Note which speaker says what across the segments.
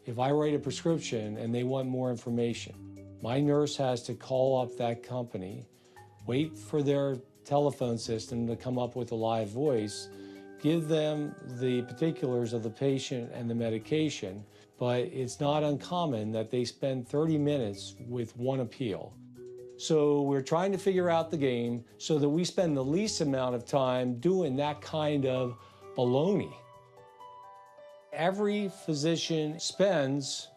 Speaker 1: If I write a prescription and they want more information, my nurse has to call up that company, wait for their telephone system to come up with a live voice, give them the particulars of the patient and the medication, but it's not uncommon that they spend 30 minutes with one appeal. So we're trying to figure out the game so that we spend the least amount of time doing that kind of baloney. Every physician spends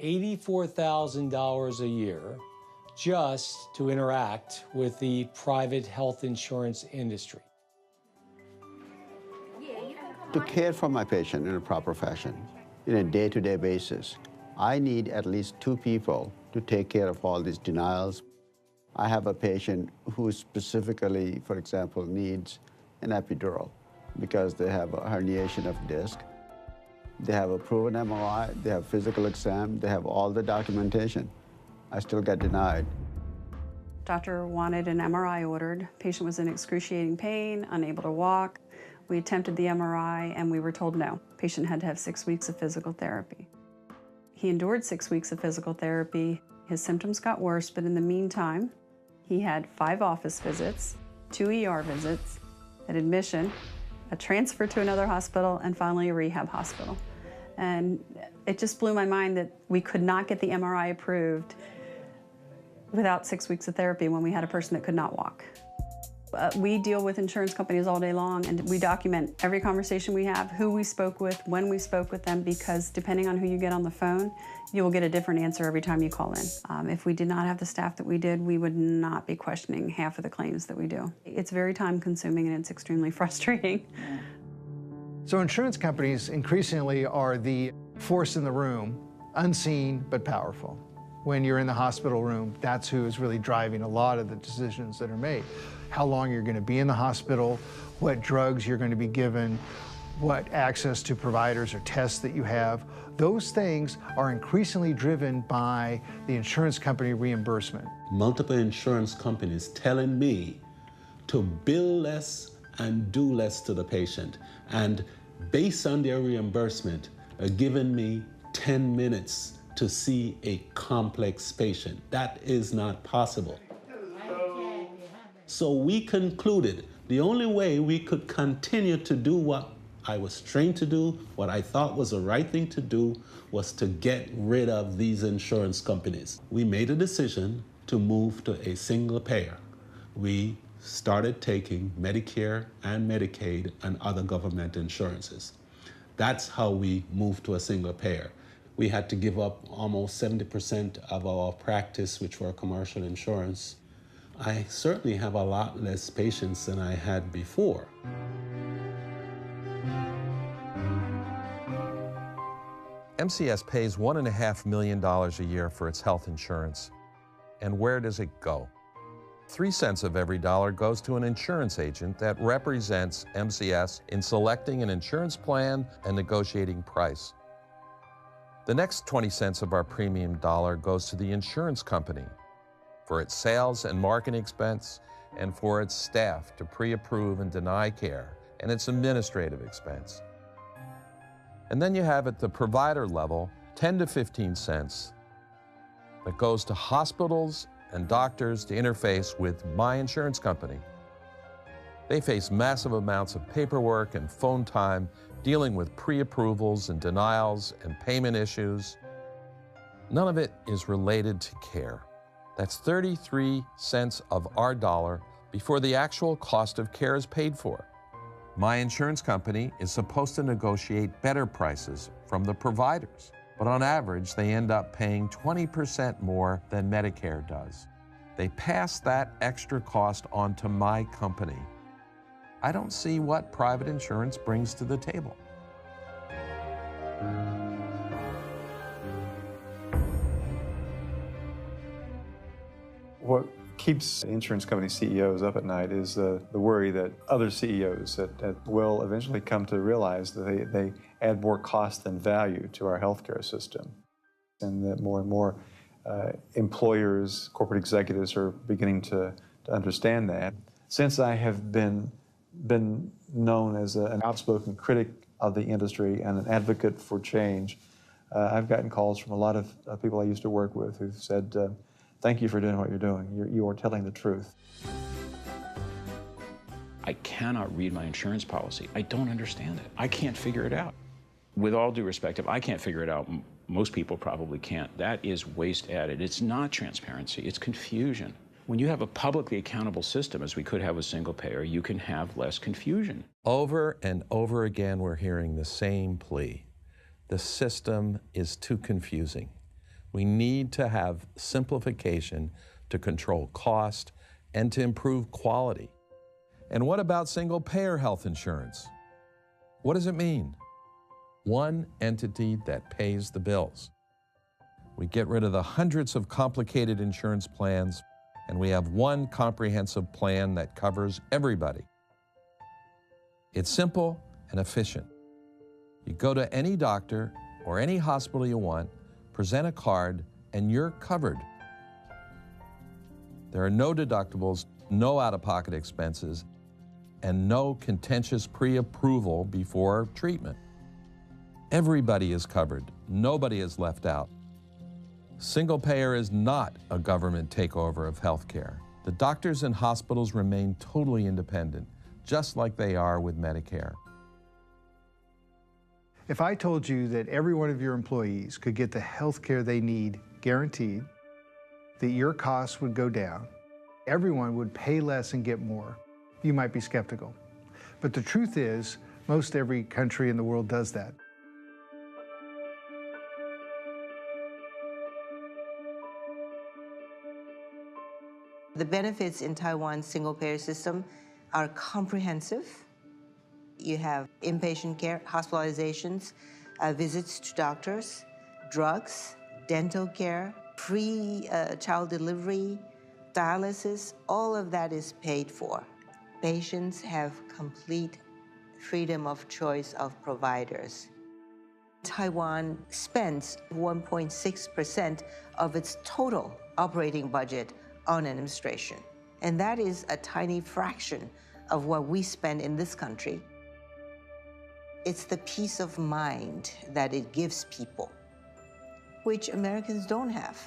Speaker 1: $84,000 a year just to interact with the private health insurance industry.
Speaker 2: To care for my patient in a proper fashion, in a day-to-day basis, I need at least 2 people to take care of all these denials. I have a patient who specifically, for example, needs an epidural because they have a herniation of disc. They have a proven MRI, they have physical exam, they have all the documentation. I still get denied.
Speaker 3: Doctor wanted an MRI ordered. Patient was in excruciating pain, unable to walk. We attempted the MRI and we were told no. Patient had to have 6 weeks of physical therapy. He endured 6 weeks of physical therapy. His symptoms got worse, but in the meantime, he had 5 office visits, 2 ER visits, an admission, a transfer to another hospital, and finally a rehab hospital. And it just blew my mind that we could not get the MRI approved without 6 weeks of therapy when we had a person that could not walk. We deal with insurance companies all day long, and we document every conversation we have, who we spoke with, when we spoke with them, because depending on who you get on the phone, you will get a different answer every time you call in. If we did not have the staff that we did, we would not be questioning half of the claims that we do. It's very time-consuming and it's extremely frustrating.
Speaker 4: So insurance companies increasingly are the force in the room, unseen but powerful. When you're in the hospital room, that's who is really driving a lot of the decisions that are made. How long you're going to be in the hospital, what drugs you're going to be given, what access to providers or tests that you have. Those things are increasingly driven by the insurance company reimbursement.
Speaker 5: Multiple insurance companies telling me to bill less and do less to the patient, and based on their reimbursement, are giving me 10 minutes to see a complex patient. That is not possible. So we concluded the only way we could continue to do what I was trained to do, what I thought was the right thing to do, was to get rid of these insurance companies. We made a decision to move to a single payer. We started taking Medicare and Medicaid and other government insurances. That's how we moved to a single payer. We had to give up almost 70% of our practice, which were commercial insurance. I certainly have a lot less patients than I had before.
Speaker 6: MCS pays $1.5 million a year for its health insurance. And where does it go? 3 cents of every dollar goes to an insurance agent that represents MCS in selecting an insurance plan and negotiating price. The next 20 cents of our premium dollar goes to the insurance company for its sales and marketing expense and for its staff to pre-approve and deny care and its administrative expense. And then you have at the provider level 10 to 15 cents that goes to hospitals and doctors to interface with my insurance company. They face massive amounts of paperwork and phone time dealing with pre-approvals and denials and payment issues. None of it is related to care. That's 33 cents of our dollar before the actual cost of care is paid for. My insurance company is supposed to negotiate better prices from the providers, but on average, they end up paying 20% more than Medicare does. They pass that extra cost on to my company. I don't see what private insurance brings to the table.
Speaker 7: What keeps insurance company CEOs up at night is the worry that other CEOs that will eventually come to realize that they add more cost than value to our healthcare system, and that more and more employers, corporate executives are beginning to understand that. Since I have been known as an outspoken critic of the industry and an advocate for change, I've gotten calls from a lot of people I used to work with who've said, thank you for doing what you're doing. You are telling the truth.
Speaker 8: I cannot read my insurance policy. I don't understand it. I can't figure it out. With all due respect, if I can't figure it out, most people probably can't. That is waste added. It's not transparency, it's confusion. When you have a publicly accountable system, as we could have with single payer, you can have less confusion.
Speaker 6: Over and over again, we're hearing the same plea. The system is too confusing. We need to have simplification to control cost and to improve quality. And what about single-payer health insurance? What does it mean? One entity that pays the bills. We get rid of the hundreds of complicated insurance plans, and we have one comprehensive plan that covers everybody. It's simple and efficient. You go to any doctor or any hospital you want, present a card, and you're covered. There are no deductibles, no out-of-pocket expenses, and no contentious pre-approval before treatment. Everybody is covered. Nobody is left out. Single payer is not a government takeover of healthcare. The doctors and hospitals remain totally independent, just like they are with Medicare.
Speaker 4: If I told you that every one of your employees could get the health care they need guaranteed, that your costs would go down, everyone would pay less and get more, you might be skeptical. But the truth is, most every country in the world does that.
Speaker 9: The benefits in Taiwan's single-payer system are comprehensive. You have inpatient care, hospitalizations, visits to doctors, drugs, dental care, pre-child delivery, dialysis, all of that is paid for. Patients have complete freedom of choice of providers. Taiwan spends 1.6% of its total operating budget on administration. And that is a tiny fraction of what we spend in this country. It's the peace of mind that it gives people, which Americans don't have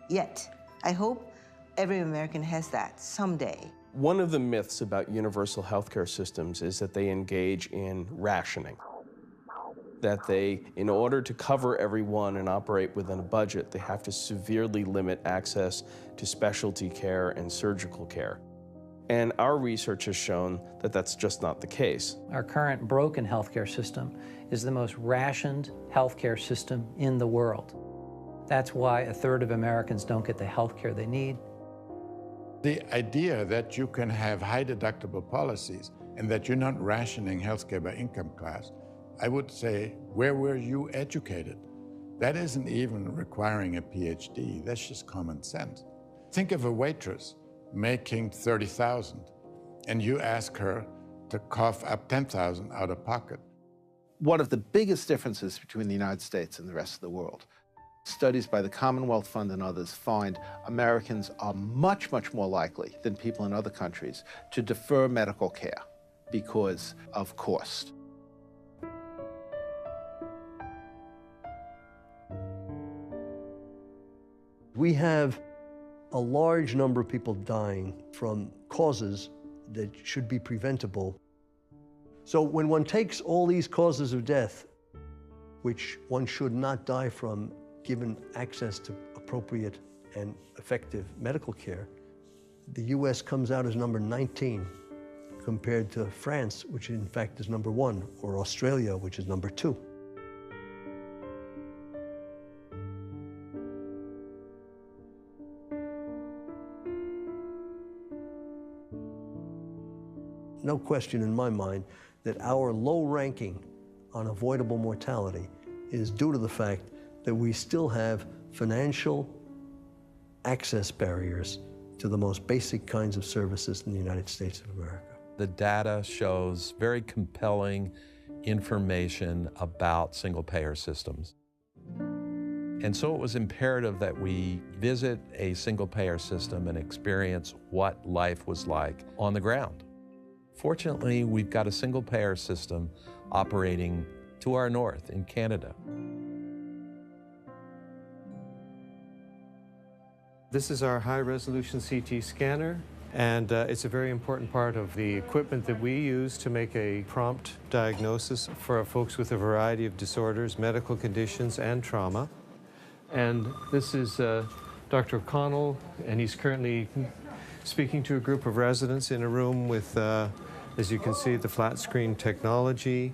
Speaker 9: yet. I hope every American has that someday.
Speaker 10: One of the myths about universal healthcare systems is that they engage in rationing. That they, in order to cover everyone and operate within a budget, they have to severely limit access to specialty care and surgical care. And our research has shown that that's just not the case.
Speaker 11: Our current broken healthcare system is the most rationed healthcare system in the world. That's why a third of Americans don't get the healthcare they need.
Speaker 12: The idea that you can have high deductible policies and that you're not rationing healthcare by income class, I would say, where were you educated? That isn't even requiring a PhD, that's just common sense. Think of a waitress making $30,000 and you ask her to cough up $10,000 out of pocket.
Speaker 13: One of the biggest differences between the United States and the rest of the world, studies by the Commonwealth Fund and others find Americans are much, much more likely than people in other countries to defer medical care because of cost.
Speaker 14: We have a large number of people dying from causes that should be preventable. So when one takes all these causes of death, which one should not die from given access to appropriate and effective medical care, the US comes out as number 19 compared to France, which in fact is number 1, or Australia, which is number 2. No question in my mind that our low ranking on avoidable mortality is due to the fact that we still have financial access barriers to the most basic kinds of services in the United States of America.
Speaker 6: The data shows very compelling information about single-payer systems. And so it was imperative that we visit a single-payer system and experience what life was like on the ground. Fortunately, we've got a single-payer system operating to our north in Canada.
Speaker 15: This is our high-resolution CT scanner, and it's a very important part of the equipment that we use to make a prompt diagnosis for folks with a variety of disorders, medical conditions, and trauma. And this is Dr. O'Connell, and he's currently speaking to a group of residents in a room with, as you can see, the flat screen technology.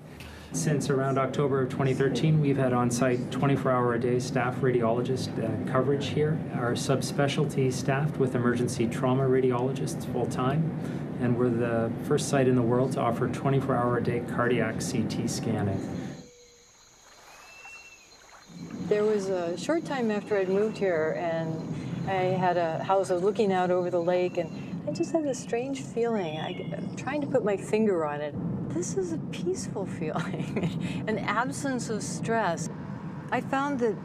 Speaker 16: Since around October of 2013, we've had on-site 24-hour-a-day staff radiologist coverage here. Our subspecialty staffed with emergency trauma radiologists full-time, and we're the first site in the world to offer 24-hour-a-day cardiac CT scanning.
Speaker 17: There was a short time after I'd moved here, and I had a house. I was looking out over the lake, and I just had this strange feeling. I'm trying to put my finger on it. This is a peaceful feeling, an absence of stress. I found that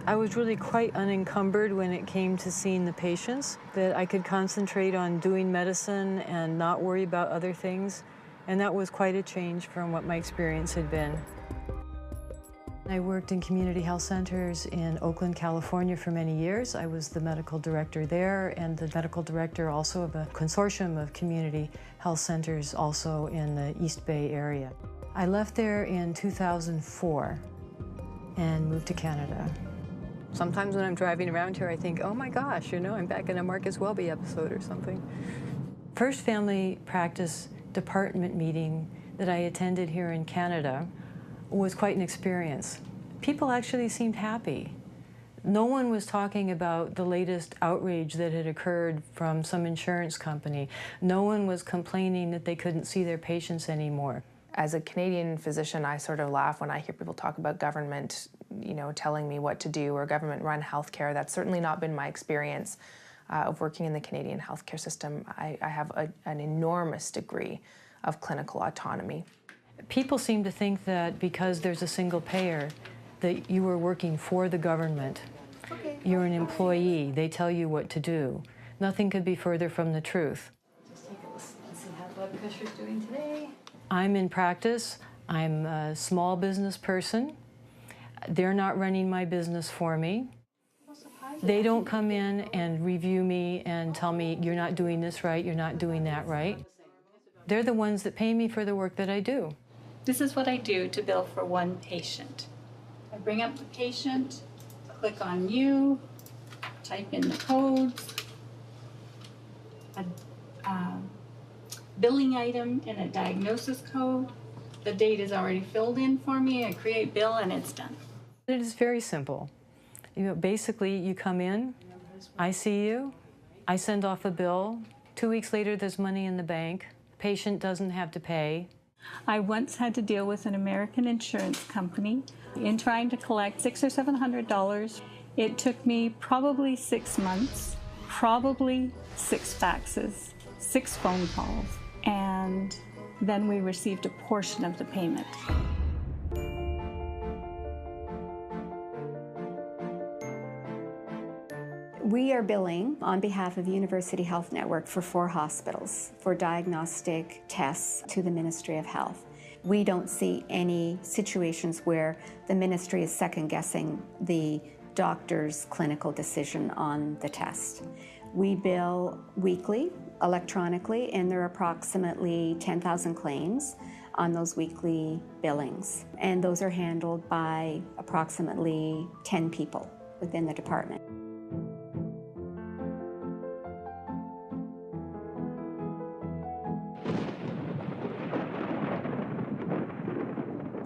Speaker 17: I was really quite unencumbered when it came to seeing the patients, that I could concentrate on doing medicine and not worry about other things, and that was quite a change from what my experience had been. I worked in community health centers in Oakland, California for many years. I was the medical director there and the medical director also of a consortium of community health centers also in the East Bay area. I left there in 2004 and moved to Canada. Sometimes when I'm driving around here, I think, oh my gosh, you know, I'm back in a Marcus Welby episode or something. First family practice department meeting that I attended here in Canada was quite an experience. People actually seemed happy. No one was talking about the latest outrage that had occurred from some insurance company. No one was complaining that they couldn't see their patients anymore.
Speaker 18: As a Canadian physician, I sort of laugh when I hear people talk about government, you know, telling me what to do or government-run healthcare. That's certainly not been my experience of working in the Canadian healthcare system. I have an enormous degree of clinical autonomy.
Speaker 17: People seem to think that because there's a single payer, that you are working for the government. Okay. You're an employee. They tell you what to do. Nothing could be further from the truth.
Speaker 19: Just take a listen and see how blood pressure's doing today.
Speaker 17: I'm in practice. I'm a small business person. They're not running my business for me. They don't come in and review me and tell me, you're not doing this right, you're not doing that right. They're the ones that pay me for the work that I do.
Speaker 19: This is what I do to bill for one patient. I bring up the patient, click on you, type in the codes, a billing item and a diagnosis code. The date is already filled in for me. I create bill and it's done.
Speaker 17: It is very simple. You know, basically, you come in, I see you, I send off a bill. 2 weeks later, there's money in the bank. Patient doesn't have to pay.
Speaker 19: I once had to deal with an American insurance company in trying to collect $600 or $700. It took me probably 6 months, probably 6 faxes, 6 phone calls, and then we received a portion of the payment.
Speaker 20: We are billing on behalf of the University Health Network for 4 hospitals for diagnostic tests to the Ministry of Health. We don't see any situations where the ministry is second-guessing the doctor's clinical decision on the test. We bill weekly, electronically, and there are approximately 10,000 claims on those weekly billings. And those are handled by approximately 10 people within the department.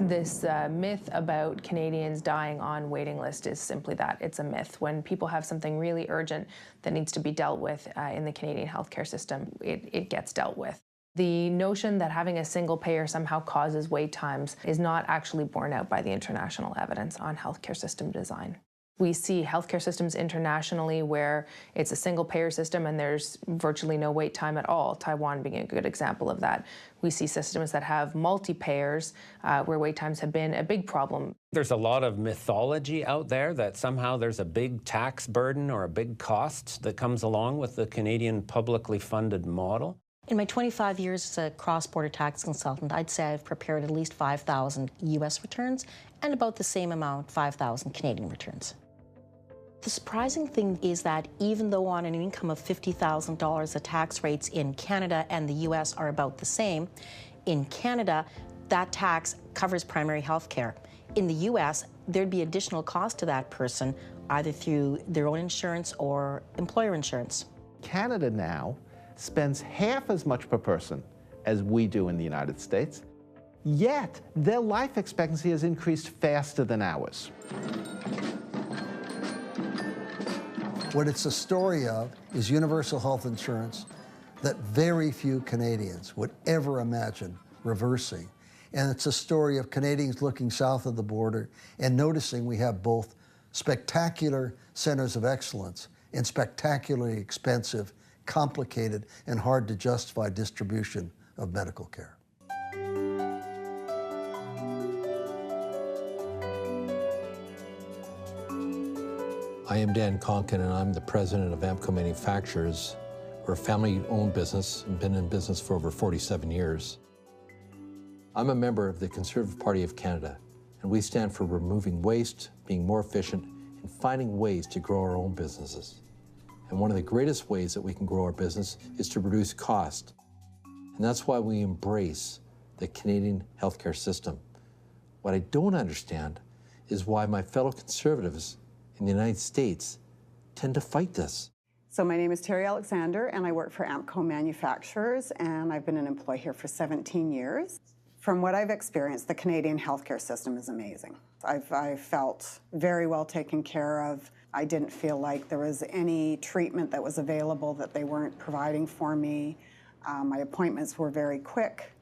Speaker 18: This myth about Canadians dying on waiting list is simply that. It's a myth. When people have something really urgent that needs to be dealt with in the Canadian healthcare system, it gets dealt with. The notion that having a single payer somehow causes wait times is not actually borne out by the international evidence on healthcare system design. We see healthcare systems internationally where it's a single payer system and there's virtually no wait time at all, Taiwan being a good example of that. We see systems that have multi-payers where wait times have been a big problem.
Speaker 21: There's a lot of mythology out there that somehow there's a big tax burden or a big cost that comes along with the Canadian publicly funded model.
Speaker 22: In my 25 years as a cross-border tax consultant, I'd say I've prepared at least 5,000 U.S. returns and about the same amount, 5,000 Canadian returns. The surprising thing is that even though on an income of $50,000, the tax rates in Canada and the US are about the same, in Canada, that tax covers primary health care. In the US, there'd be additional cost to that person, either through their own insurance or employer insurance.
Speaker 13: Canada now spends half as much per person as we do in the United States, yet their life expectancy has increased faster than ours.
Speaker 1: What it's a story of is universal health insurance that very few Canadians would ever imagine reversing. And it's a story of Canadians looking south of the border and noticing we have both spectacular centers of excellence and spectacularly expensive, complicated, and hard to justify distribution of medical care.
Speaker 2: I am Dan Conkin, and I'm the president of Amco Manufacturers. We're a family-owned business and been in business for over 47 years. I'm a member of the Conservative Party of Canada, and we stand for removing waste, being more efficient, and finding ways to grow our own businesses. And one of the greatest ways that we can grow our business is to reduce cost. And that's why we embrace the Canadian healthcare system. What I don't understand is why my fellow Conservatives in the United States tend to fight this.
Speaker 23: So my name is Terry Alexander, and I work for Amco Manufacturers, and I've been an employee here for 17 years. From what I've experienced, the Canadian healthcare system is amazing. I've felt very well taken care of. I didn't feel like there was any treatment that was available that they weren't providing for me. My appointments were very quick.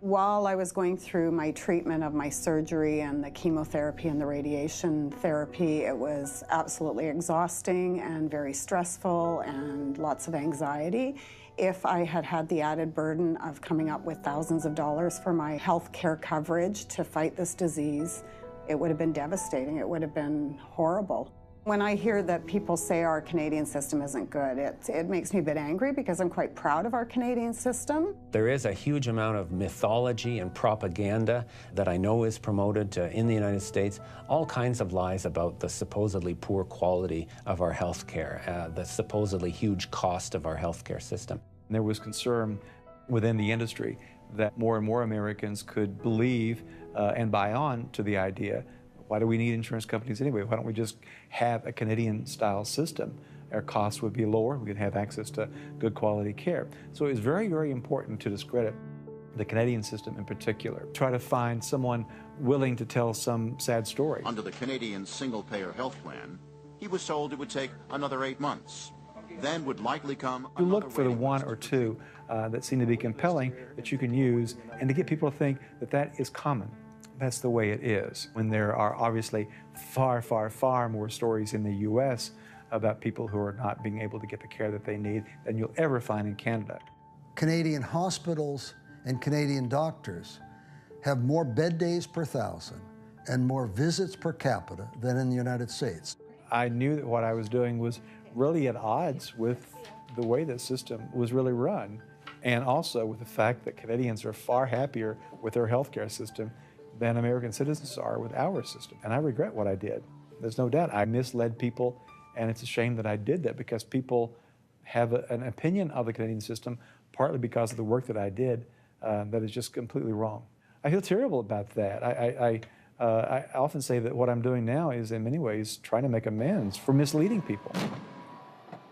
Speaker 23: While I was going through my treatment of my surgery and the chemotherapy and the radiation therapy, it was absolutely exhausting and very stressful and lots of anxiety. If I had had the added burden of coming up with thousands of dollars for my health care coverage to fight this disease, it would have been devastating. It would have been horrible. When I hear that people say our Canadian system isn't good, it makes me a bit angry because I'm quite proud of our Canadian system.
Speaker 21: There is a huge amount of mythology and propaganda that I know is promoted in the United States, all kinds of lies about the supposedly poor quality of our health care, the supposedly huge cost of our health care system.
Speaker 7: There was concern within the industry that more and more Americans could believe and buy on to the idea, why do we need insurance companies anyway? Why don't we just have a Canadian-style system? Our costs would be lower, we could have access to good quality care. So it was very, very important to discredit the Canadian system in particular. Try to find someone willing to tell some sad story.
Speaker 24: Under the Canadian single-payer health plan, he was told it would take another 8 months. Then would likely come
Speaker 7: You look for the one or two that seem to be compelling that you can use, and to get people to think that that is common. That's the way it is. When there are obviously far, far, far more stories in the US about people who are not being able to get the care that they need than you'll ever find in Canada.
Speaker 1: Canadian hospitals and Canadian doctors have more bed days per thousand and more visits per capita than in the United States.
Speaker 7: I knew that what I was doing was really at odds with the way the system was really run, and also with the fact that Canadians are far happier with their healthcare system than American citizens are with our system. And I regret what I did. There's no doubt I misled people, and it's a shame that I did that because people have an opinion of the Canadian system, partly because of the work that I did, that is just completely wrong. I feel terrible about that. I often say that what I'm doing now is in many ways trying to make amends for misleading people.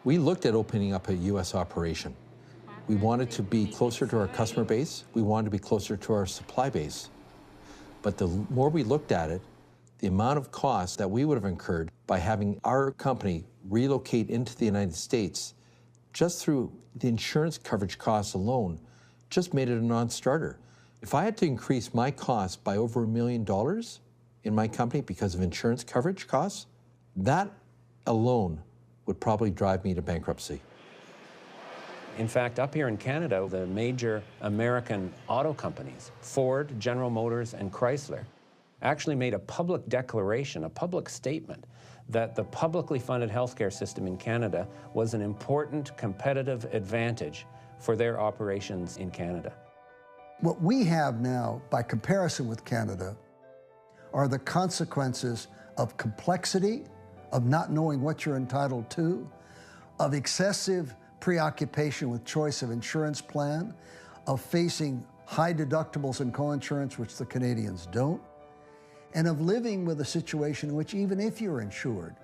Speaker 2: We looked at opening up a U.S. operation. We wanted to be closer to our customer base. We wanted to be closer to our supply base. But the more we looked at it, the amount of costs that we would have incurred by having our company relocate into the United States, just through the insurance coverage costs alone, just made it a non-starter. If I had to increase my costs by over $1 million in my company because of insurance coverage costs, that alone would probably drive me to bankruptcy.
Speaker 21: In fact, up here in Canada, the major American auto companies, Ford, General Motors, and Chrysler, actually made a public declaration, a public statement, that the publicly funded healthcare system in Canada was an important competitive advantage for their operations in Canada.
Speaker 1: What we have now, by comparison with Canada, are the consequences of complexity, of not knowing what you're entitled to, of excessive preoccupation with choice of insurance plan, of facing high deductibles and co-insurance, which the Canadians don't, and of living with a situation in which even if you're insured,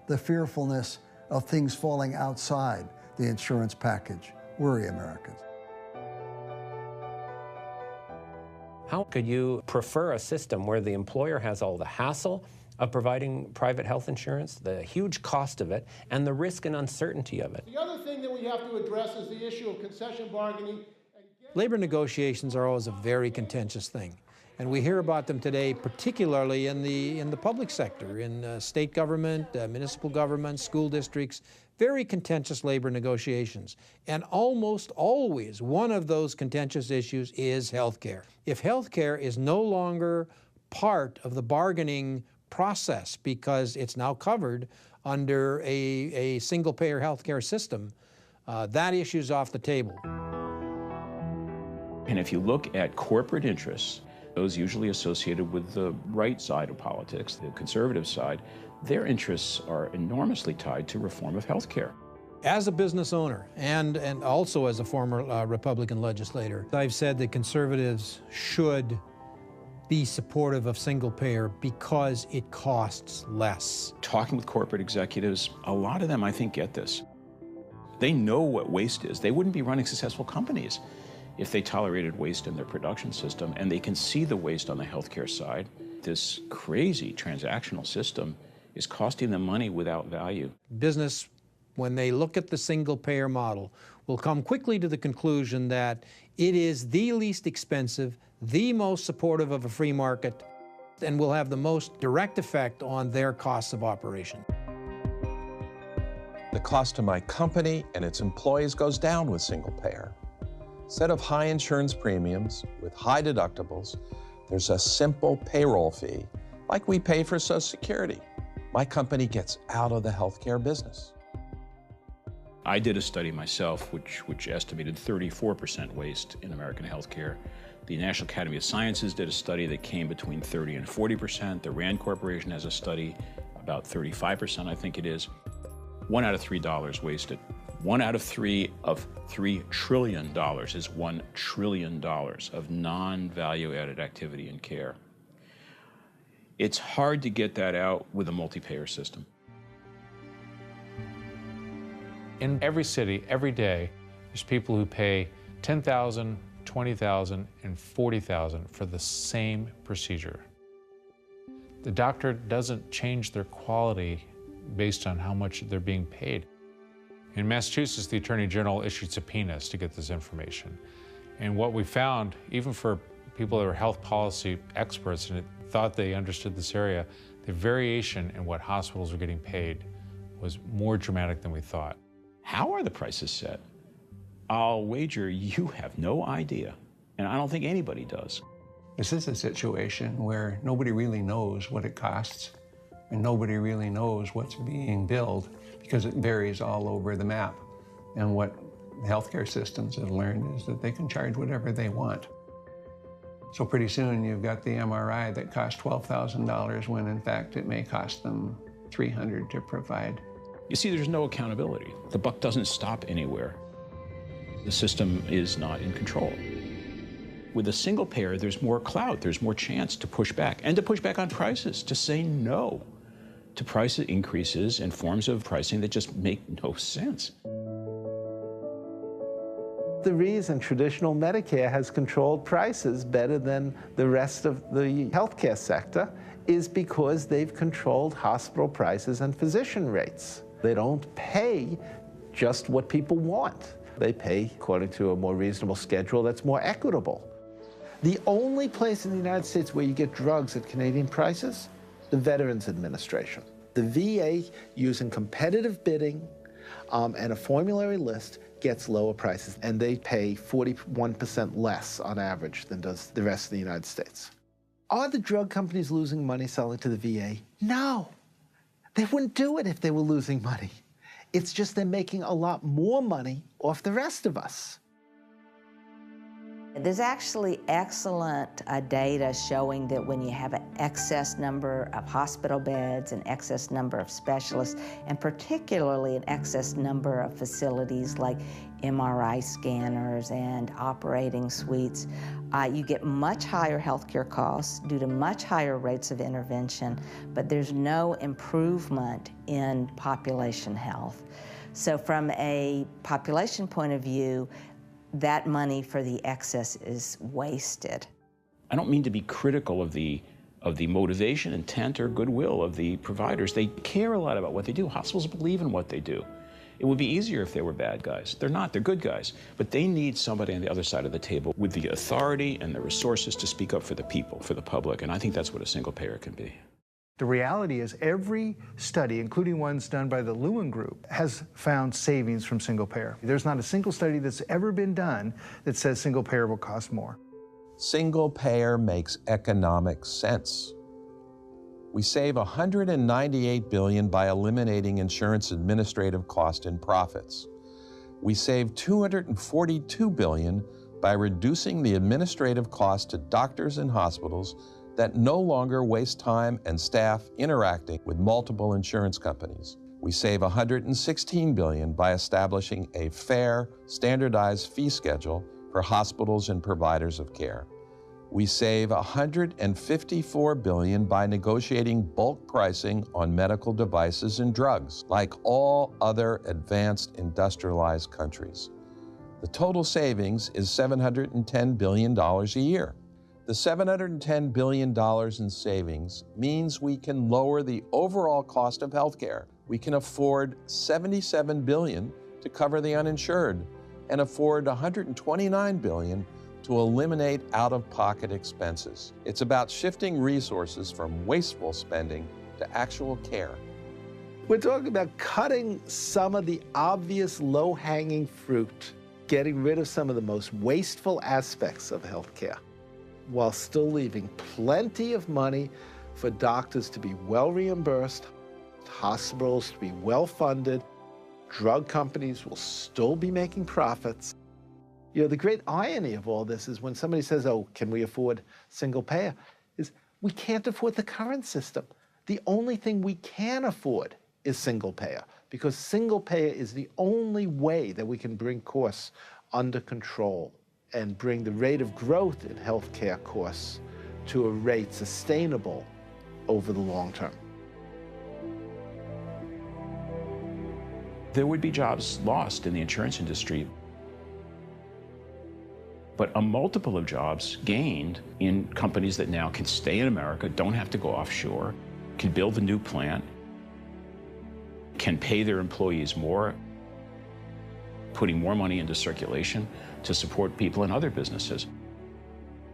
Speaker 1: the fearfulness of things falling outside the insurance package worry Americans.
Speaker 21: How could you prefer a system where the employer has all the hassle of providing private health insurance, the huge cost of it, and the risk and uncertainty of it?
Speaker 3: The other thing that we have to address is the issue of concession bargaining.
Speaker 4: Labor negotiations are always a very contentious thing. And we hear about them today, particularly in the public sector, in state government, municipal government, school districts, very contentious labor negotiations. And almost always one of those contentious issues is health care. If health care is no longer part of the bargaining process because it's now covered under a single-payer health care system, that issue's off the table.
Speaker 5: And if you look at corporate interests, those usually associated with the right side of politics, the conservative side, their interests are enormously tied to reform of health care.
Speaker 4: As a business owner and also as a former Republican legislator, I've said that conservatives should be supportive of single payer because it costs less.
Speaker 5: Talking with corporate executives, a lot of them, I think, get this. They know what waste is. They wouldn't be running successful companies if they tolerated waste in their production system, and they can see the waste on the healthcare side. This crazy transactional system is costing them money without value.
Speaker 4: Business, when they look at the single-payer model, will come quickly to the conclusion that it is the least expensive, the most supportive of a free market, and will have the most direct effect on their costs of operation.
Speaker 6: The cost to my company and its employees goes down with single payer. Instead of high insurance premiums with high deductibles, there's a simple payroll fee like we pay for Social Security. My company gets out of the healthcare business.
Speaker 5: I did a study myself which estimated 34% waste in American healthcare. The National Academy of Sciences did a study that came between 30 and 40%. The RAND Corporation has a study about 35%, I think it is. $1 out of $3 wasted. 1 out of 3 of $3 trillion is $1 trillion of non-value-added activity in care. It's hard to get that out with a multi-payer system.
Speaker 8: In every city, every day, there's people who pay $10,000, $20,000, and $40,000 for the same procedure. The doctor doesn't change their quality based on how much they're being paid. In Massachusetts, the Attorney General issued subpoenas to get this information. And what we found, even for people that are health policy experts and thought they understood this area, the variation in what hospitals are getting paid was more dramatic than we thought.
Speaker 5: How are the prices set? I'll wager you have no idea, and I don't think anybody does.
Speaker 25: This is a situation where nobody really knows what it costs, and nobody really knows what's being billed because it varies all over the map. And what healthcare systems have learned is that they can charge whatever they want. So pretty soon you've got the MRI that costs $12,000 when in fact it may cost them $300 to provide.
Speaker 5: You see, there's no accountability. The buck doesn't stop anywhere. The system is not in control. With a single payer, there's more clout, there's more chance to push back, and to push back on prices, to say no to price increases and forms of pricing that just make no sense.
Speaker 13: The reason traditional Medicare has controlled prices better than the rest of the healthcare sector is because they've controlled hospital prices and physician rates. They don't pay just what people want. They pay according to a more reasonable schedule that's more equitable. The only place in the United States where you get drugs at Canadian prices, the Veterans Administration. The VA, using competitive bidding and a formulary list, gets lower prices, and they pay 41% less on average than does the rest of the United States. Are the drug companies losing money selling to the VA? No. They wouldn't do it if they were losing money. It's just they're making a lot more money off the rest of us.
Speaker 9: There's actually excellent data showing that when you have an excess number of hospital beds, an excess number of specialists, and particularly an excess number of facilities like MRI scanners and operating suites, you get much higher healthcare costs due to much higher rates of intervention, but there's no improvement in population health. So from a population point of view, that money for the excess is wasted.
Speaker 5: I don't mean to be critical of the motivation, intent, or goodwill of the providers. They care a lot about what they do. Hospitals believe in what they do. It would be easier if they were bad guys. They're not, they're good guys. But they need somebody on the other side of the table with the authority and the resources to speak up for the people, for the public, and I think that's what a single payer can be.
Speaker 10: The reality is every study, including ones done by the Lewin Group, has found savings from single payer. There's not a single study that's ever been done that says single payer will cost more.
Speaker 6: Single payer makes economic sense. We save $198 billion by eliminating insurance administrative cost and profits. We save $242 billion by reducing the administrative cost to doctors and hospitals that no longer waste time and staff interacting with multiple insurance companies. We save $116 billion by establishing a fair, standardized fee schedule for hospitals and providers of care. We save $154 billion by negotiating bulk pricing on medical devices and drugs, like all other advanced industrialized countries. The total savings is $710 billion a year. The $710 billion in savings means we can lower the overall cost of healthcare. We can afford $77 billion to cover the uninsured and afford $129 billion to eliminate out-of-pocket expenses. It's about shifting resources from wasteful spending to actual care.
Speaker 13: We're talking about cutting some of the obvious low-hanging fruit, getting rid of some of the most wasteful aspects of healthcare, while still leaving plenty of money for doctors to be well reimbursed, hospitals to be well funded, drug companies will still be making profits. You know, the great irony of all this is when somebody says, oh, can we afford single payer? Is we can't afford the current system. The only thing we can afford is single payer, because single payer is the only way that we can bring costs under control and bring the rate of growth in healthcare costs to a rate sustainable over the long term.
Speaker 5: There would be jobs lost in the insurance industry, but a multiple of jobs gained in companies that now can stay in America, don't have to go offshore, can build a new plant, can pay their employees more, putting more money into circulation to support people in other businesses.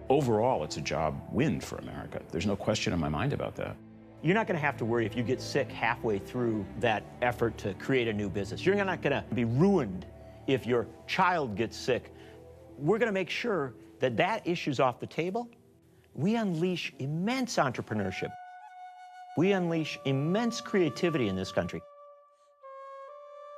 Speaker 5: Overall, it's a job win for America. There's no question in my mind about that.
Speaker 11: You're not going to have to worry if you get sick halfway through that effort to create a new business. You're not going to be ruined if your child gets sick. We're going to make sure that that issue's off the table. We unleash immense entrepreneurship. We unleash immense creativity in this country.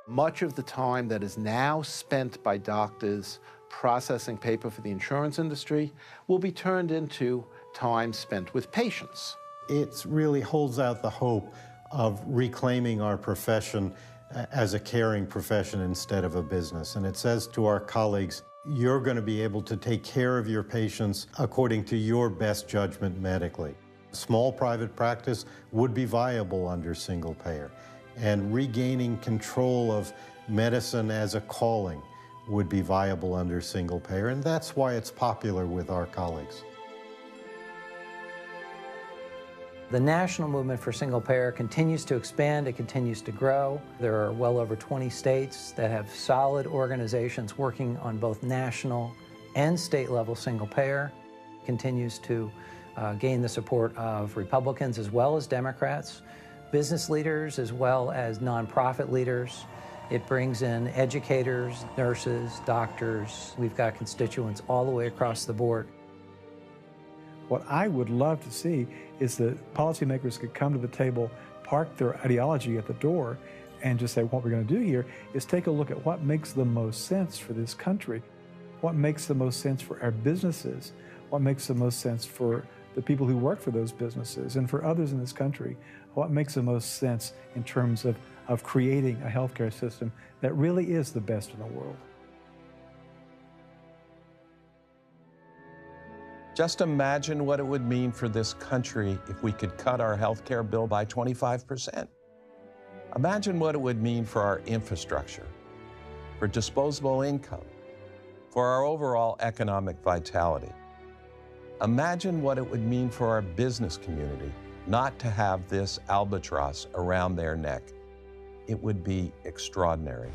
Speaker 13: Much of the time that is now spent by doctors processing paper for the insurance industry will be turned into time spent with patients.
Speaker 15: It really holds out the hope of reclaiming our profession as a caring profession instead of a business. And it says to our colleagues, you're going to be able to take care of your patients according to your best judgment medically. Small private practice would be viable under single payer, and regaining control of medicine as a calling would be viable under single payer, and that's why it's popular with our colleagues.
Speaker 12: The national movement for single payer continues to expand, it continues to grow. There are well over 20 states that have solid organizations working on both national and state level single payer. It continues to gain the support of Republicans as well as Democrats, business leaders as well as nonprofit leaders. It brings in educators, nurses, doctors. We've got constituents all the way across the board.
Speaker 14: What I would love to see is that policymakers could come to the table, park their ideology at the door, and just say, what we're going to do here is take a look at what makes the most sense for this country. what makes the most sense for our businesses, what makes the most sense for the people who work for those businesses and for others in this country, what makes the most sense in terms of creating a healthcare system that really is the best in the world.
Speaker 6: Just imagine what it would mean for this country if we could cut our healthcare bill by 25%. Imagine what it would mean for our infrastructure, for disposable income, for our overall economic vitality. Imagine what it would mean for our business community not to have this albatross around their neck. It would be extraordinary.